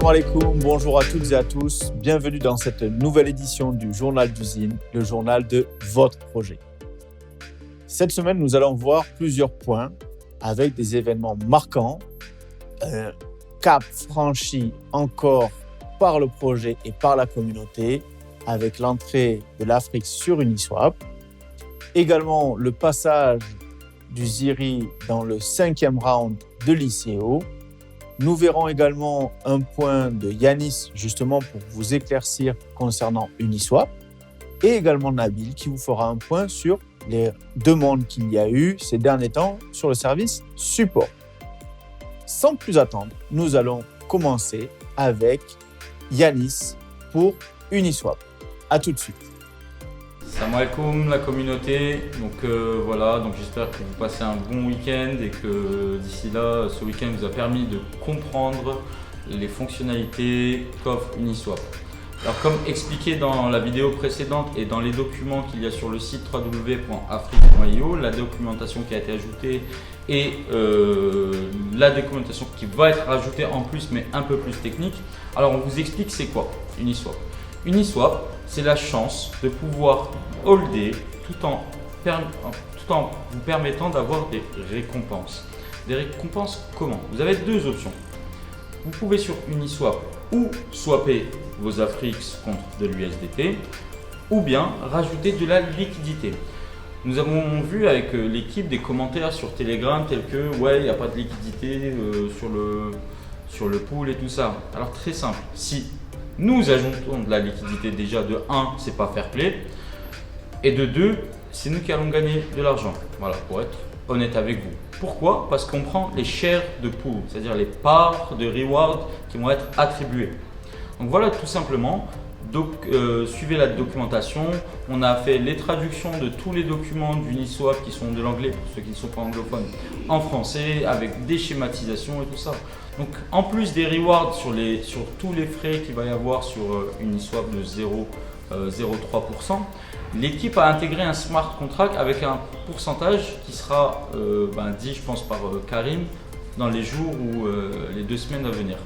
Salam alaikum, bonjour à toutes et à tous. Bienvenue dans cette nouvelle édition du Journal d'usine, le journal de votre projet. Cette semaine, nous allons voir plusieurs points avec des événements marquants, un cap franchi encore par le projet et par la communauté avec l'entrée de l'Afrique sur Uniswap. Également le passage du Ziri dans le 5e round de l'ICO. Nous verrons également un point de Yanis justement pour vous éclaircir concernant Uniswap et également Nabil qui vous fera un point sur les demandes qu'il y a eu ces derniers temps sur le service support. Sans plus attendre, nous allons commencer avec Yanis pour Uniswap. À tout de suite. Salam alaikum la communauté, donc j'espère que vous passez un bon week-end et que d'ici là, ce week-end vous a permis de comprendre les fonctionnalités qu'offre Uniswap. Alors comme expliqué dans la vidéo précédente et dans les documents qu'il y a sur le site www.afrique.io, la documentation qui a été ajoutée et la documentation qui va être ajoutée en plus mais un peu plus technique. Alors on vous explique c'est quoi Uniswap. Uniswap, c'est la chance de pouvoir holder tout en vous permettant d'avoir des récompenses. Des récompenses comment? Vous avez deux options. Vous pouvez sur Uniswap ou swapper vos Afrix contre de l'USDT ou bien rajouter de la liquidité. Nous avons vu avec l'équipe des commentaires sur Telegram tels que ouais, il n'y a pas de liquidité sur le pool et tout ça. Alors très simple, si nous ajoutons de la liquidité, déjà de 1, c'est pas fair play, et de 2, c'est nous qui allons gagner de l'argent. Voilà, pour être honnête avec vous. Pourquoi? Parce qu'on prend les shares de pool, c'est-à-dire les parts de reward qui vont être attribuées. Donc voilà tout simplement. Donc, suivez la documentation. On a fait les traductions de tous les documents d'Uniswap qui sont de l'anglais pour ceux qui ne sont pas anglophones en français avec des schématisations et tout ça. Donc en plus des rewards sur tous les frais qu'il va y avoir sur Uniswap de 0,03%, l'équipe a intégré un smart contract avec un pourcentage qui sera dit je pense par Karim dans les jours ou les 2 semaines à venir.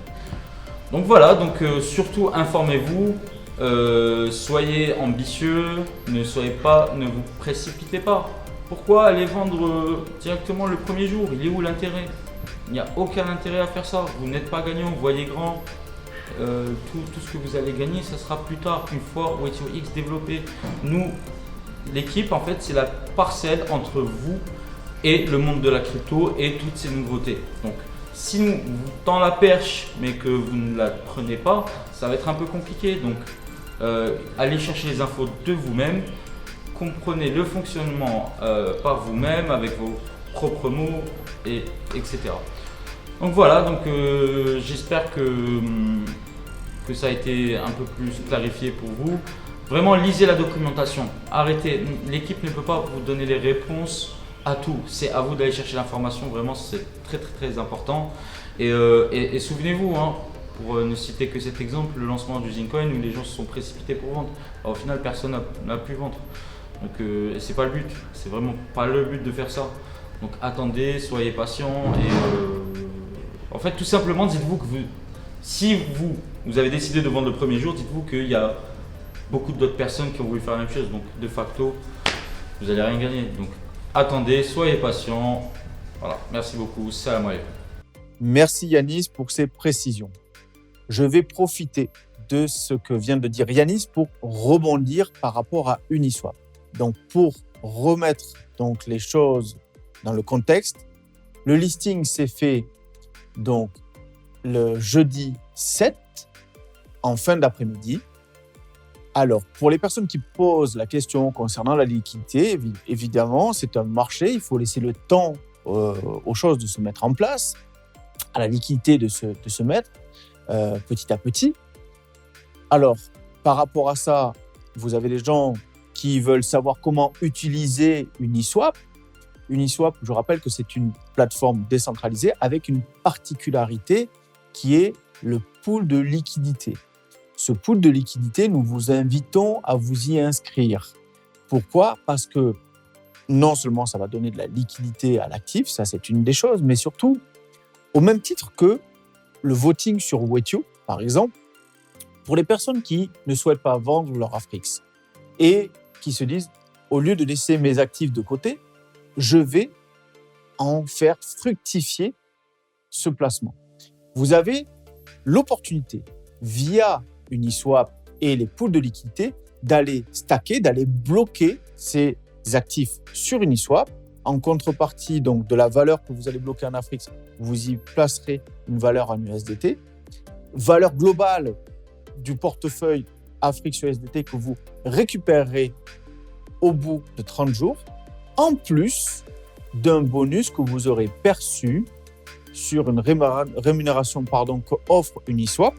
Donc voilà, surtout informez-vous. Soyez ambitieux, ne vous précipitez pas. Pourquoi aller vendre directement le premier jour? Il est où l'intérêt? Il n'y a aucun intérêt à faire ça. Vous n'êtes pas gagnant, voyez grand. Tout ce que vous allez gagner, ça sera plus tard, une fois WaitioX développé. Nous, l'équipe, en fait, c'est la parcelle entre vous et le monde de la crypto et toutes ces nouveautés. Donc, si nous vous tend la perche mais que vous ne la prenez pas, ça va être un peu compliqué. Donc, allez chercher les infos de vous-même, comprenez le fonctionnement par vous-même avec vos propres mots, etc. Donc voilà, j'espère que ça a été un peu plus clarifié pour vous. Vraiment, lisez la documentation. Arrêtez, l'équipe ne peut pas vous donner les réponses à tout. C'est à vous d'aller chercher l'information, vraiment c'est très très très important. Et souvenez-vous, pour ne citer que cet exemple, le lancement du Zincoin où les gens se sont précipités pour vendre. Alors, au final, personne n'a pu vendre. Donc c'est pas le but, c'est vraiment pas le but de faire ça. Donc attendez, soyez patient et en fait tout simplement dites-vous que si vous avez décidé de vendre le premier jour, dites-vous qu'il y a beaucoup d'autres personnes qui ont voulu faire la même chose. Donc de facto, vous n'allez rien gagner. Donc attendez, soyez patient. Voilà, merci beaucoup. Salam alaikum. Merci Yanis pour ces précisions. Je vais profiter de ce que vient de dire Yanis pour rebondir par rapport à Uniswap. Donc pour remettre les choses dans le contexte, le listing s'est fait donc le jeudi 7 en fin d'après-midi. Alors, pour les personnes qui posent la question concernant la liquidité, évidemment, c'est un marché, il faut laisser le temps aux choses de se mettre en place, à la liquidité de se mettre petit à petit. Alors, par rapport à ça, vous avez des gens qui veulent savoir comment utiliser Uniswap. Uniswap, je rappelle que c'est une plateforme décentralisée avec une particularité qui est le pool de liquidité. Ce pool de liquidité, nous vous invitons à vous y inscrire. Pourquoi? Parce que non seulement ça va donner de la liquidité à l'actif, ça c'est une des choses, mais surtout, au même titre que le voting sur Waitio, Par exemple, pour les personnes qui ne souhaitent pas vendre leur Afrix et qui se disent, au lieu de laisser mes actifs de côté, je vais en faire fructifier ce placement. Vous avez l'opportunité, via Uniswap et les pools de liquidité, d'aller stacker, d'aller bloquer ces actifs sur Uniswap. En contrepartie donc, de la valeur que vous allez bloquer en Afrique, vous y placerez une valeur en USDT. Valeur globale du portefeuille Afrique USDT que vous récupérerez au bout de 30 jours, en plus d'un bonus que vous aurez perçu sur une rémunération qu'offre Uniswap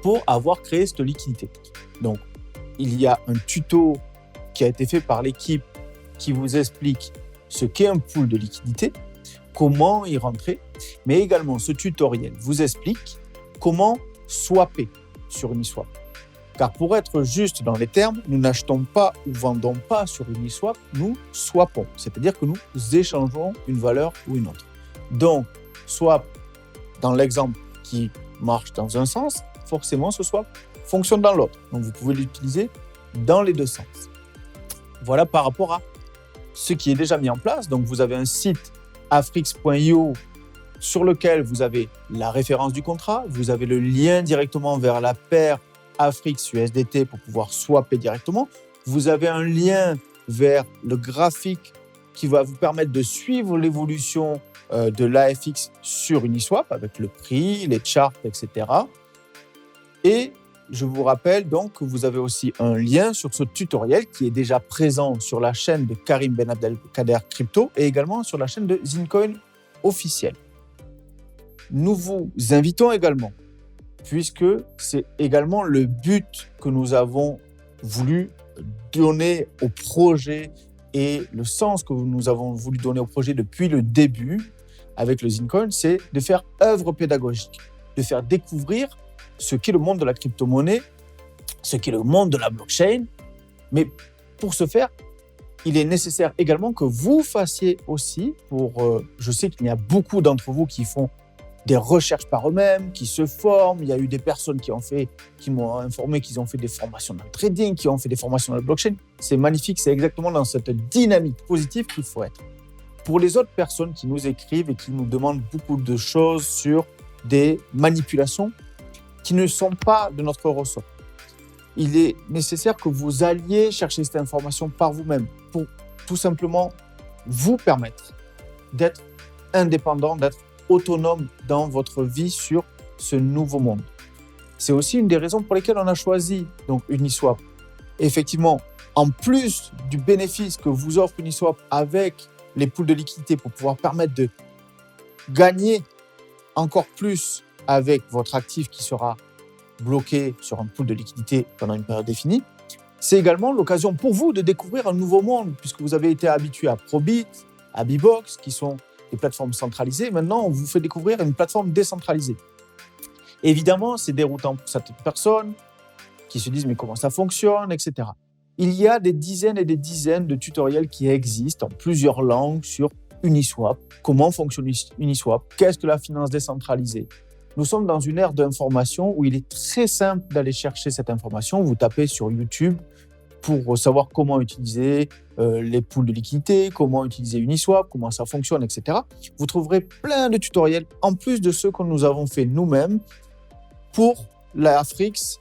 pour avoir créé cette liquidité. Donc, il y a un tuto qui a été fait par l'équipe qui vous explique ce qu'est un pool de liquidité, comment y rentrer, mais également ce tutoriel vous explique comment swapper sur Uniswap. Car pour être juste dans les termes, nous n'achetons pas ou vendons pas sur Uniswap, nous swapons, c'est-à-dire que nous échangeons une valeur ou une autre. Donc, swap, dans l'exemple qui marche dans un sens, forcément ce swap fonctionne dans l'autre. Donc, vous pouvez l'utiliser dans les deux sens. Voilà par rapport à ce qui est déjà mis en place. Donc, vous avez un site afrix.io sur lequel vous avez la référence du contrat, vous avez le lien directement vers la paire Afrix USDT pour pouvoir swapper directement. Vous avez un lien vers le graphique qui va vous permettre de suivre l'évolution de l'AFX sur Uniswap avec le prix, les charts, etc. Et je vous rappelle donc que vous avez aussi un lien sur ce tutoriel qui est déjà présent sur la chaîne de Karim Ben Abdelkader Crypto et également sur la chaîne de Zincoin officiel. Nous vous invitons également, puisque c'est également le but que nous avons voulu donner au projet et le sens que nous avons voulu donner au projet depuis le début avec le Zincoin, c'est de faire œuvre pédagogique, de faire découvrir ce qu'est le monde de la crypto-monnaie, ce qu'est le monde de la blockchain. Mais pour ce faire, il est nécessaire également que vous fassiez aussi, je sais qu'il y a beaucoup d'entre vous qui font des recherches par eux-mêmes, qui se forment. Il y a eu des personnes qui m'ont informé qu'ils ont fait des formations dans le trading, qui ont fait des formations dans la blockchain. C'est magnifique, c'est exactement dans cette dynamique positive qu'il faut être. Pour les autres personnes qui nous écrivent et qui nous demandent beaucoup de choses sur des manipulations qui ne sont pas de notre ressort, il est nécessaire que vous alliez chercher cette information par vous-même pour tout simplement vous permettre d'être indépendant, d'être autonome dans votre vie sur ce nouveau monde. C'est aussi une des raisons pour lesquelles on a choisi donc Uniswap. Effectivement, en plus du bénéfice que vous offre Uniswap avec les pools de liquidité pour pouvoir permettre de gagner encore plus avec votre actif qui sera bloqué sur un pool de liquidité pendant une période définie, c'est également l'occasion pour vous de découvrir un nouveau monde puisque vous avez été habitué à Probit, à Bbox, qui sont des plateformes centralisées. Maintenant, on vous fait découvrir une plateforme décentralisée. Évidemment, c'est déroutant pour certaines personnes qui se disent « mais comment ça fonctionne ?» etc. Il y a des dizaines et des dizaines de tutoriels qui existent en plusieurs langues sur Uniswap. Comment fonctionne Uniswap? Qu'est-ce que la finance décentralisée? Nous sommes dans une ère d'information où il est très simple d'aller chercher cette information. Vous tapez sur YouTube pour savoir comment utiliser les pools de liquidité, comment utiliser Uniswap, comment ça fonctionne, etc. Vous trouverez plein de tutoriels, en plus de ceux que nous avons fait nous-mêmes pour la Afrix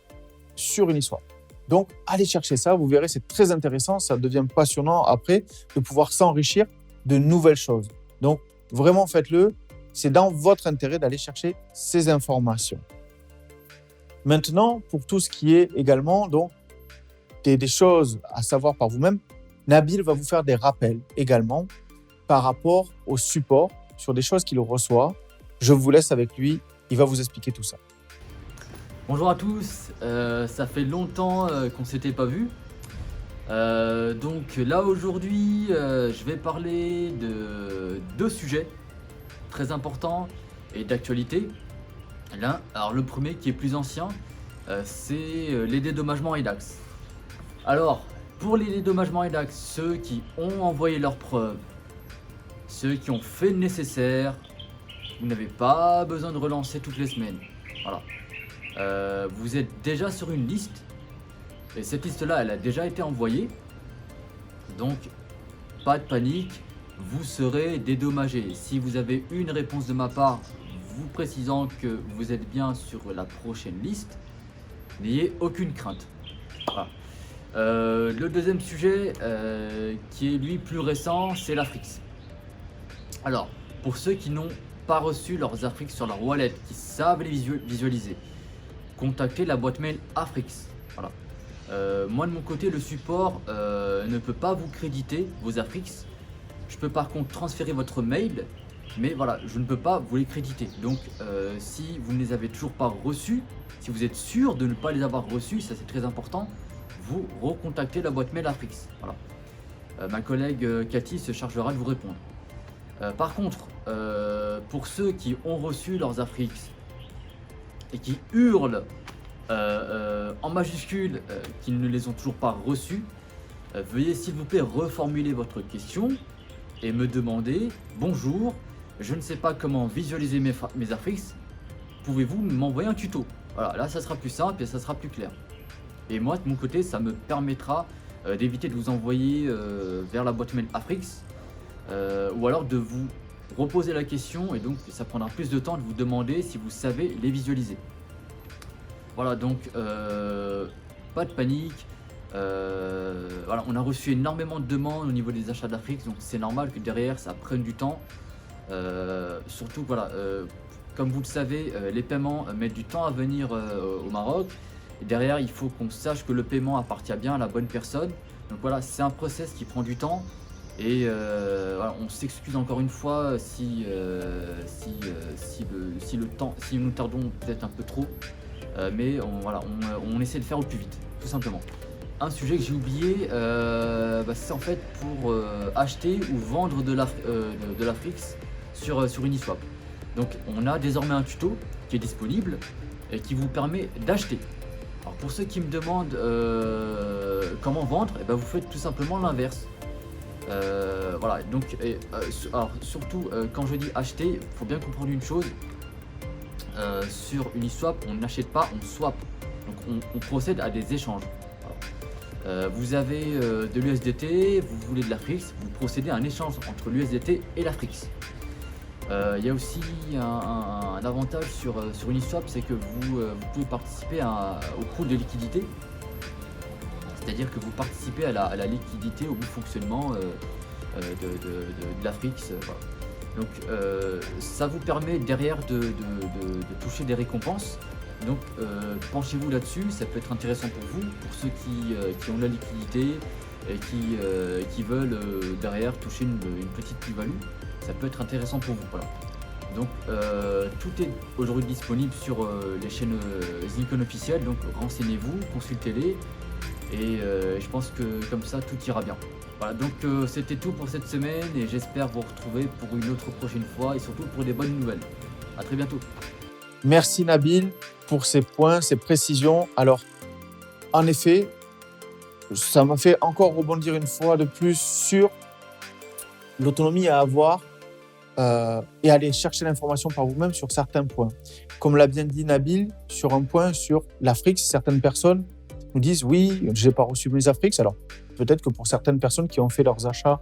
sur Uniswap. Donc, allez chercher ça, vous verrez, c'est très intéressant, ça devient passionnant après de pouvoir s'enrichir de nouvelles choses. Donc, vraiment, faites-le. C'est dans votre intérêt d'aller chercher ces informations. Maintenant, pour tout ce qui est également donc, des choses à savoir par vous-même, Nabil va vous faire des rappels également par rapport au support sur des choses qu'il reçoit. Je vous laisse avec lui, il va vous expliquer tout ça. Bonjour à tous, ça fait longtemps qu'on ne s'était pas vu. Donc là aujourd'hui, je vais parler de deux sujets très importants et d'actualité. Alors le premier qui est plus ancien, c'est les dédommagements EDAX. Alors pour les dédommagements EDAX, ceux qui ont envoyé leurs preuves, ceux qui ont fait le nécessaire, vous n'avez pas besoin de relancer toutes les semaines. Voilà. vous êtes déjà sur une liste et cette liste-là, elle a déjà été envoyée. Donc, pas de panique, vous serez dédommagé. Si vous avez une réponse de ma part vous précisant que vous êtes bien sur la prochaine liste, n'ayez aucune crainte. Voilà. Le deuxième sujet, qui est lui plus récent, c'est l'Afrix. Alors, pour ceux qui n'ont pas reçu leurs Afrix sur leur wallet, qui savent les visualiser, contactez la boîte mail Afrix. Voilà. Moi de mon côté, le support ne peut pas vous créditer vos Afrix. Je peux par contre transférer votre mail, mais voilà, je ne peux pas vous les créditer. Donc si vous ne les avez toujours pas reçus, si vous êtes sûr de ne pas les avoir reçus, ça c'est très important, vous recontactez la boîte mail Afrix. Voilà. Ma collègue Cathy se chargera de vous répondre. Par contre, pour ceux qui ont reçu leurs Afrix et qui hurlent en majuscule qu'ils ne les ont toujours pas reçus, veuillez s'il vous plaît reformuler votre question et me demander: bonjour, je ne sais pas comment visualiser mes Afrix, pouvez-vous m'envoyer un tuto? Voilà, là ça sera plus simple et ça sera plus clair. Et moi de mon côté, ça me permettra d'éviter de vous envoyer vers la boîte mail Afrix, ou alors de vous reposer la question, et donc ça prendra plus de temps de vous demander si vous savez les visualiser. Voilà, donc pas de panique. Voilà, on a reçu énormément de demandes au niveau des achats d'Afrique, donc c'est normal que derrière ça prenne du temps. Surtout, voilà, comme vous le savez, les paiements mettent du temps à venir au Maroc. Et derrière, il faut qu'on sache que le paiement appartient bien à la bonne personne. Donc voilà, c'est un process qui prend du temps. Et voilà, on s'excuse encore une fois si nous tardons peut-être un peu trop. Mais on essaie de faire au plus vite, tout simplement. Un sujet que j'ai oublié, c'est en fait pour acheter ou vendre de l'Afrix sur Uniswap. Donc on a désormais un tuto qui est disponible et qui vous permet d'acheter. Alors pour ceux qui me demandent comment vendre, vous faites tout simplement l'inverse. Voilà, donc alors, surtout quand je dis acheter, il faut bien comprendre une chose. Sur Uniswap, on n'achète pas, on swap. Donc on procède à des échanges. Voilà. Vous avez de l'USDT, vous voulez de l'Afrix, vous procédez à un échange entre l'USDT et l'Afrix. Il y a aussi un avantage sur Uniswap, c'est que vous pouvez participer au pool de liquidité. C'est-à-dire que vous participez à la liquidité, au bon fonctionnement de l'Afrix. Voilà. Donc ça vous permet derrière de toucher des récompenses. Donc penchez-vous là-dessus, ça peut être intéressant pour vous, pour ceux qui ont de la liquidité et qui veulent derrière toucher une petite plus-value. Ça peut être intéressant pour vous. Voilà. Donc tout est aujourd'hui disponible sur les chaînes Zincon officielles, donc renseignez-vous, consultez-les et je pense que comme ça tout ira bien. Voilà, donc c'était tout pour cette semaine et j'espère vous retrouver pour une autre prochaine fois et surtout pour des bonnes nouvelles. À très bientôt. Merci Nabil pour ces points, ces précisions. Alors, en effet, ça m'a fait encore rebondir une fois de plus sur l'autonomie à avoir et aller chercher l'information par vous-même sur certains points. Comme l'a bien dit Nabil, sur un point sur l'Afrix, certaines personnes nous disent « oui, je n'ai pas reçu mes Afrix ». Alors, peut-être que pour certaines personnes qui ont fait leurs achats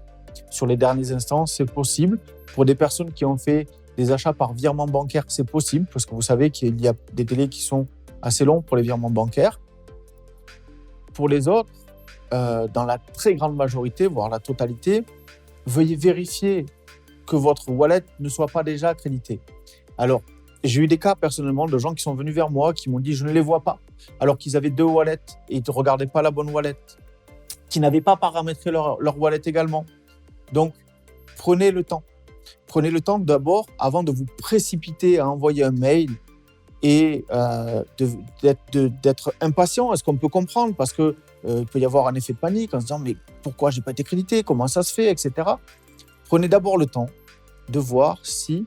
sur les derniers instants, c'est possible. Pour des personnes qui ont fait des achats par virement bancaire, c'est possible, parce que vous savez qu'il y a des délais qui sont assez longs pour les virements bancaires. Pour les autres, dans la très grande majorité, voire la totalité, veuillez vérifier que votre wallet ne soit pas déjà accrédité. Alors, j'ai eu des cas personnellement de gens qui sont venus vers moi, qui m'ont dit « je ne les vois pas », alors qu'ils avaient 2 wallets et ils ne regardaient pas la bonne wallet, qui n'avaient pas paramétré leur wallet également. Donc, prenez le temps. Prenez le temps d'abord, avant de vous précipiter à envoyer un mail et d'être impatient. Est-ce qu'on peut comprendre? Parce qu'il peut y avoir un effet de panique en se disant « mais pourquoi je n'ai pas été crédité? Comment ça se fait ?» etc. Prenez d'abord le temps de voir si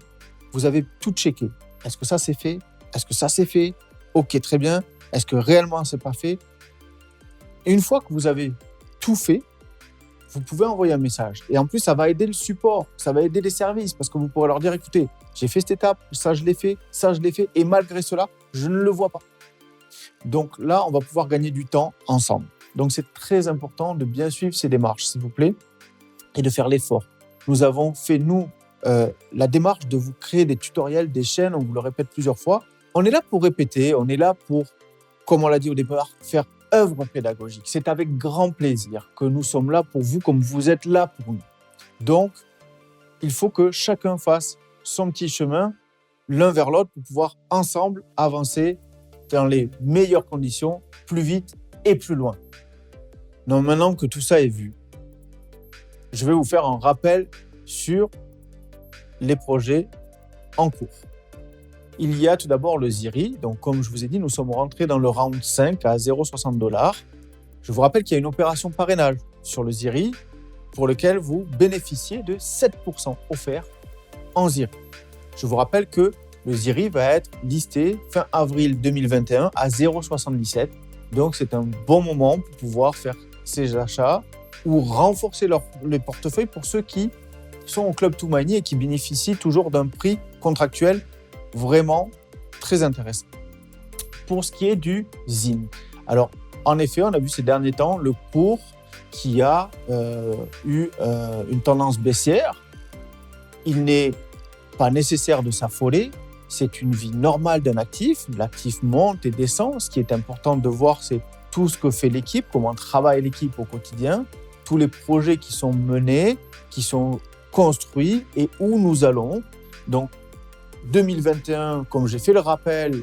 vous avez tout checké. Est-ce que ça c'est fait? Est-ce que ça c'est fait? Ok, très bien. Est-ce que réellement c'est pas fait? Et une fois que vous avez tout fait, vous pouvez envoyer un message. Et en plus, ça va aider le support, ça va aider les services parce que vous pourrez leur dire, écoutez, j'ai fait cette étape, ça je l'ai fait, et malgré cela, je ne le vois pas. Donc là, on va pouvoir gagner du temps ensemble. Donc c'est très important de bien suivre ces démarches, s'il vous plaît, et de faire l'effort. Nous avons fait, la démarche de vous créer des tutoriels, des chaînes, on vous le répète plusieurs fois. On est là pour répéter, on est là pour, comme on l'a dit au départ, faire œuvre pédagogique. C'est avec grand plaisir que nous sommes là pour vous, comme vous êtes là pour nous. Donc, il faut que chacun fasse son petit chemin, l'un vers l'autre, pour pouvoir ensemble avancer dans les meilleures conditions, plus vite et plus loin. Donc maintenant que tout ça est vu, je vais vous faire un rappel sur les projets en cours. Il y a tout d'abord le ZIRI. Donc, comme je vous ai dit, nous sommes rentrés dans le round 5 à 0,60 $. Je vous rappelle qu'il y a une opération parrainage sur le ZIRI pour lequel vous bénéficiez de 7% offerts en ZIRI. Je vous rappelle que le ZIRI va être listé fin avril 2021 à 0,77. Donc, c'est un bon moment pour pouvoir faire ces achats ou renforcer le portefeuille pour ceux qui sont au Club Toumani et qui bénéficient toujours d'un prix contractuel vraiment très intéressant. Pour ce qui est du ZIN, alors en effet, on a vu ces derniers temps le cours qui a eu une tendance baissière. Il n'est pas nécessaire de s'affoler, c'est une vie normale d'un actif. L'actif monte et descend. Ce qui est important de voir, c'est tout ce que fait l'équipe, comment travaille l'équipe au quotidien, tous les projets qui sont menés, qui sont construits et où nous allons. Donc, 2021, comme j'ai fait le rappel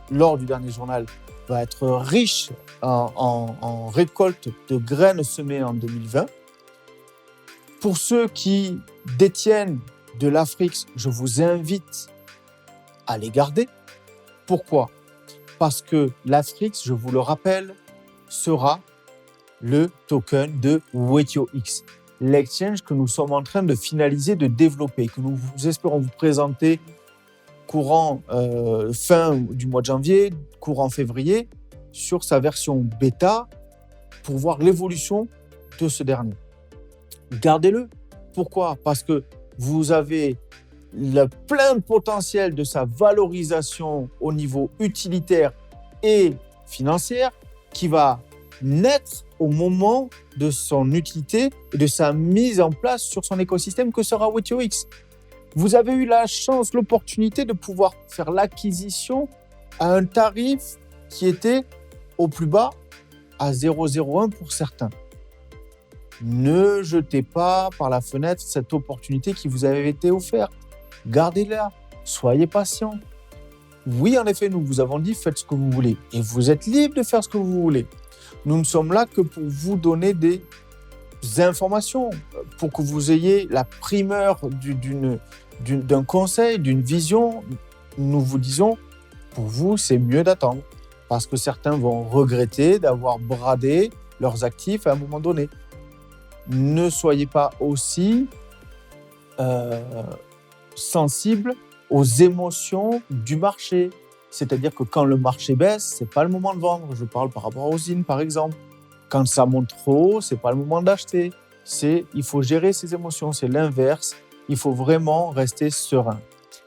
lors du dernier journal, va être riche en récolte de graines semées en 2020. Pour ceux qui détiennent de l'Afrix, je vous invite à les garder. Pourquoi ? Parce que l'Afrix, je vous le rappelle, sera le token de WetioX, l'exchange que nous sommes en train de finaliser, de développer, que nous espérons vous présenter courant fin du mois de janvier, courant février, sur sa version bêta pour voir l'évolution de ce dernier. Gardez-le. Pourquoi ? Parce que vous avez le plein de potentiel de sa valorisation au niveau utilitaire et financière qui va naître au moment de son utilité et de sa mise en place sur son écosystème que sera WetioX. Vous avez eu la chance, l'opportunité de pouvoir faire l'acquisition à un tarif qui était au plus bas à 0,01 pour certains. Ne jetez pas par la fenêtre cette opportunité qui vous avait été offerte. Gardez-la, soyez patient. Oui, en effet, nous vous avons dit, faites ce que vous voulez. Et vous êtes libre de faire ce que vous voulez. Nous ne sommes là que pour vous donner des informations, pour que vous ayez la primeur d'un conseil, d'une vision. Nous vous disons, pour vous, c'est mieux d'attendre. Parce que certains vont regretter d'avoir bradé leurs actifs à un moment donné. Ne soyez pas aussi sensibles aux émotions du marché. C'est-à-dire que quand le marché baisse, ce n'est pas le moment de vendre. Je parle par rapport aux ZIN, par exemple. Quand ça monte trop haut, ce n'est pas le moment d'acheter. Il faut gérer ses émotions, c'est l'inverse. Il faut vraiment rester serein.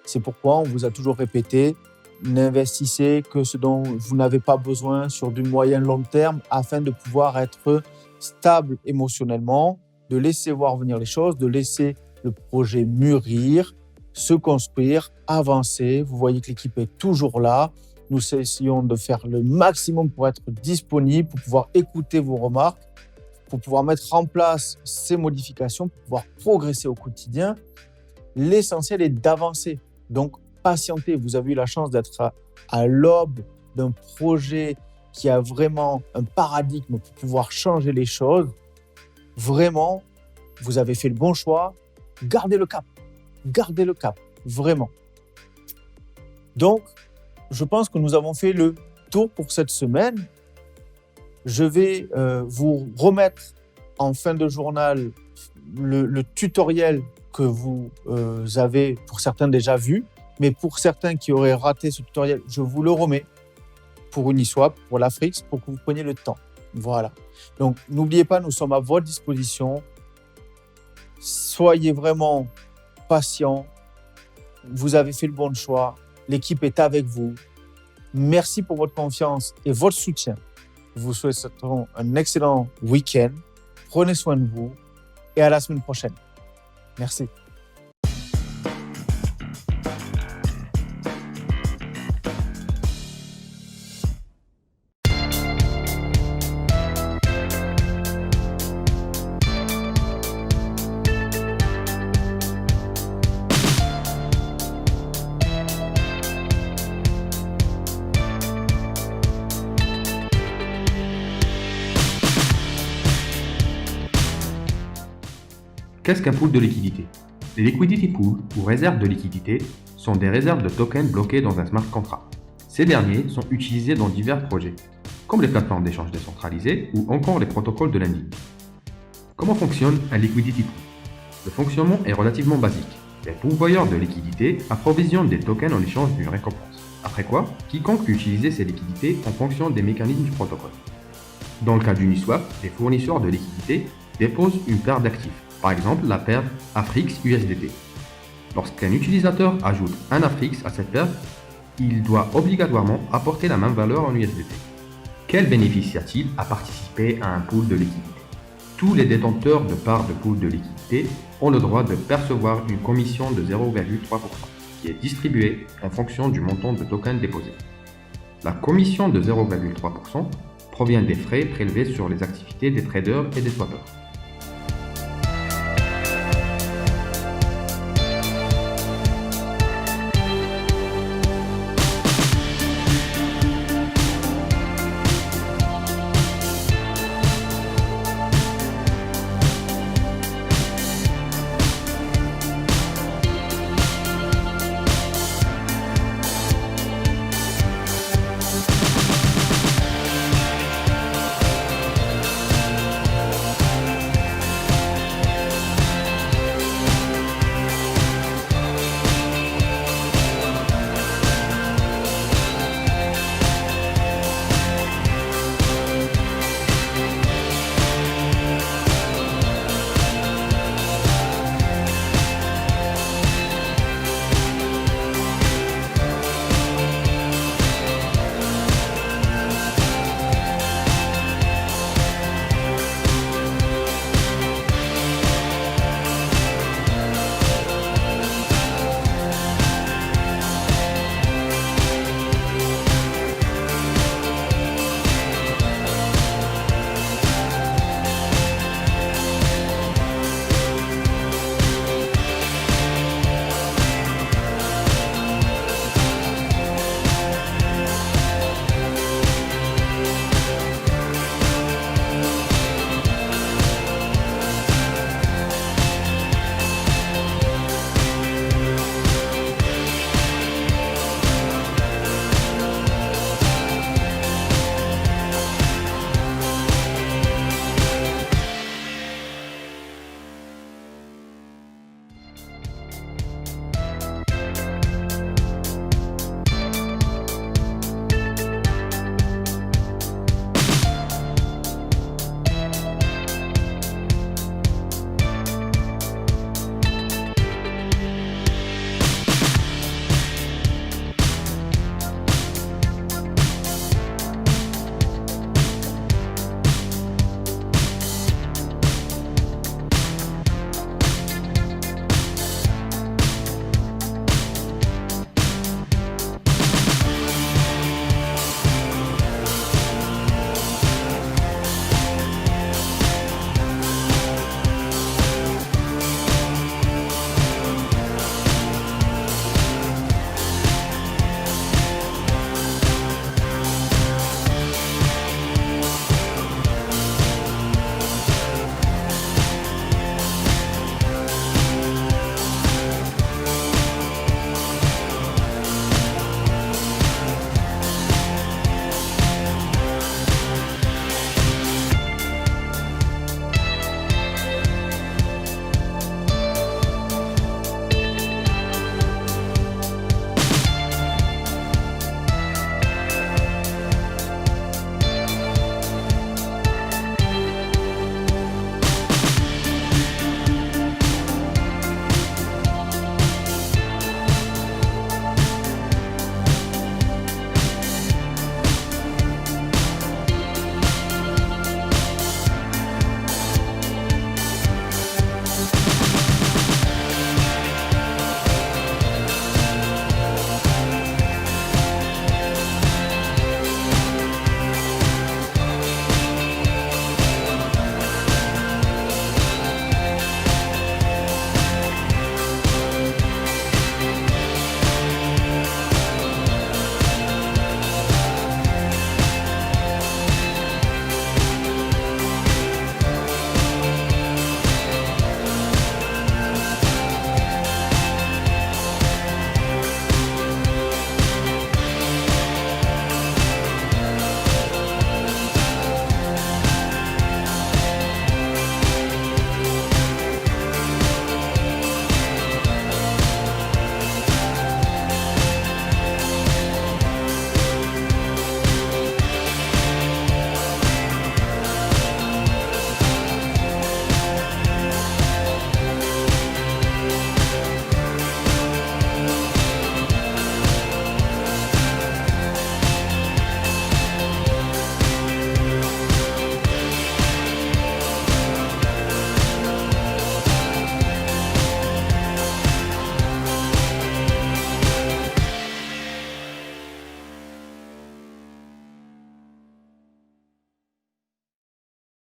C'est pourquoi on vous a toujours répété, n'investissez que ce dont vous n'avez pas besoin sur du moyen long terme afin de pouvoir être stable émotionnellement, de laisser voir venir les choses, de laisser le projet mûrir, se construire, avancer. Vous voyez que l'équipe est toujours là. Nous essayons de faire le maximum pour être disponible, pour pouvoir écouter vos remarques, pour pouvoir mettre en place ces modifications, pour pouvoir progresser au quotidien. L'essentiel est d'avancer. Donc, patientez. Vous avez eu la chance d'être à l'aube d'un projet qui a vraiment un paradigme pour pouvoir changer les choses. Vraiment, vous avez fait le bon choix. Gardez le cap. Gardez le cap. Vraiment. Donc, je pense que nous avons fait le tour pour cette semaine. Je vais vous remettre en fin de journal le tutoriel que vous avez pour certains déjà vu. Mais pour certains qui auraient raté ce tutoriel, je vous le remets pour Uniswap, pour l'Afrix, pour que vous preniez le temps. Voilà. Donc, n'oubliez pas, nous sommes à votre disposition. Soyez vraiment patients. Vous avez fait le bon choix. L'équipe est avec vous. Merci pour votre confiance et votre soutien. Vous souhaitons un excellent week-end. Prenez soin de vous et à la semaine prochaine. Merci. Qu'est-ce qu'un pool de liquidité? Les liquidity pools ou réserves de liquidité sont des réserves de tokens bloqués dans un smart contract. Ces derniers sont utilisés dans divers projets, comme les plateformes d'échange décentralisées ou encore les protocoles de lending. Comment fonctionne un liquidity pool? Le fonctionnement est relativement basique. Les pourvoyeurs de liquidités approvisionnent des tokens en échange d'une récompense. Après quoi, quiconque peut utiliser ces liquidités en fonction des mécanismes du protocole. Dans le cas d'Uniswap, les fournisseurs de liquidités déposent une paire d'actifs. Par exemple, la paire Afrix USDT. Lorsqu'un utilisateur ajoute un Afrix à cette paire, il doit obligatoirement apporter la même valeur en USDT. Quel bénéfice y a-t-il à participer à un pool de liquidité? Tous les détenteurs de parts de pool de liquidité ont le droit de percevoir une commission de 0,3% qui est distribuée en fonction du montant de tokens déposés. La commission de 0,3% provient des frais prélevés sur les activités des traders et des swappers.